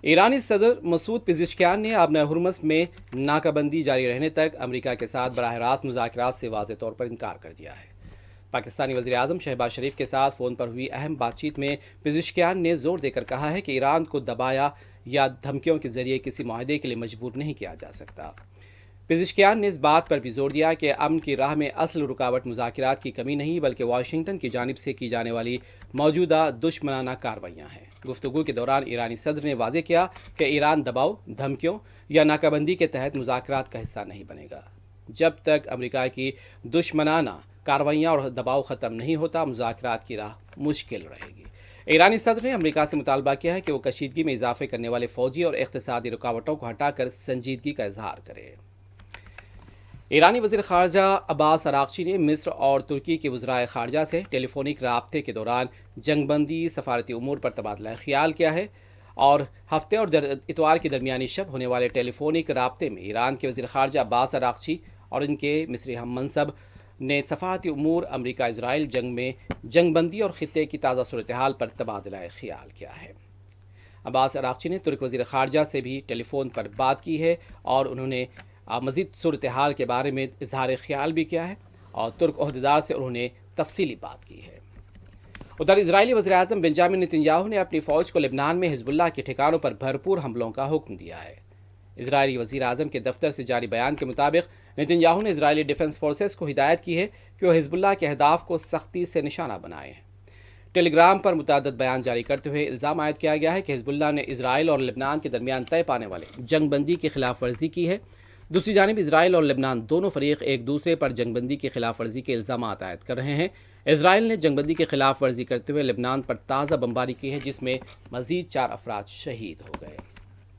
ایرانی صدر Masoud Pezeshkian نے آبنہ ہرمز میں ناکہ بندی جاری رہنے تک امریکہ کے ساتھ براہ راست مذاکرات سے واضح طور پر انکار کر دیا ہے۔ پاکستانی وزیر اعظم شہباز شریف کے ساتھ فون پر ہوئی اہم بات چیت میں پزشکیان نے زور دے کر کہا ہے کہ ایران کو دبایا یا دھمکیوں کے ذریعے کسی معاہدے کے لیے مجبور نہیں کیا جا سکتا۔ پزشکیان نے اس بات پر بھی زور دیا کہ امن کی راہ میں اصل رکاوٹ مذاکرات کی کمی نہیں بلکہ واشنگٹن کی جانب سے کی جانے والی موجودہ دشمنانہ کارروائیاں ہیں۔ گفتگو کے دوران ایرانی صدر نے واضح کیا کہ ایران دباؤ، دھمکیوں یا ناکہ بندی کے تحت مذاکرات کا حصہ نہیں بنے گا۔ جب تک امریکہ کی دشمنانہ کارروائیاں اور دباؤ ختم نہیں ہوتا، مذاکرات کی راہ مشکل رہے گی۔ ایرانی صدر نے امریکہ سے مطالبہ کیا ہے کہ وہ کشیدگی میں اضافے کرنے والے فوجی اور اقتصادی رکاوٹوں کو ہٹا کر سنجیدگی کا اظہار کرے۔ ایرانی وزیر خارجہ عباس عراقچی نے مصر اور ترکی کے وزرائے خارجہ سے ٹیلی فونک رابطے کے دوران جنگ بندی، سفارتی امور پر تبادلہ خیال کیا ہے اور ہفتے اور اتوار کی درمیانی شب ہونے والے ٹیلی فونک رابطے میں ایران کے وزیر خارجہ عباس عراقچی اور ان کے مصری ہم منصب نے سفارتی امور، امریکہ اسرائیل جنگ میں جنگ بندی اور خطے کی تازہ صورتحال پر تبادلہ خیال کیا ہے۔ عباس عراقچی نے ترک وزیر خارجہ سے بھی ٹیلی فون پر بات کی ہے اور انہوں نے مزید صورتحال کے بارے میں اظہار خیال بھی کیا ہے اور ترک عہدیدار سے انہوں نے تفصیلی بات کی ہے۔ ادھر اسرائیلی وزیر اعظم بنجامن نیتن یاہو نے اپنی فوج کو لبنان میں حزب اللہ کے ٹھکانوں پر بھرپور حملوں کا حکم دیا ہے۔ اسرائیلی وزیر اعظم کے دفتر سے جاری بیان کے مطابق نیتن یاہو نے اسرائیلی ڈیفنس فورسز کو ہدایت کی ہے کہ وہ حزب اللہ کے اہداف کو سختی سے نشانہ بنائیں۔ ٹیلی گرام پر متعدد بیان جاری کرتے ہوئے الزام عائد کیا گیا ہے کہ حزب اللہ نے اسرائیل اور لبنان کے درمیان طے پانے والے جنگ بندی کی خلاف ورزی کی ہے۔ دوسری جانب اسرائیل اور لبنان دونوں فریق ایک دوسرے پر جنگ بندی کی خلاف ورزی کے الزامات عائد کر رہے ہیں۔ اسرائیل نے جنگ بندی کی خلاف ورزی کرتے ہوئے لبنان پر تازہ بمباری کی ہے جس میں مزید 4 افراد شہید ہو گئے۔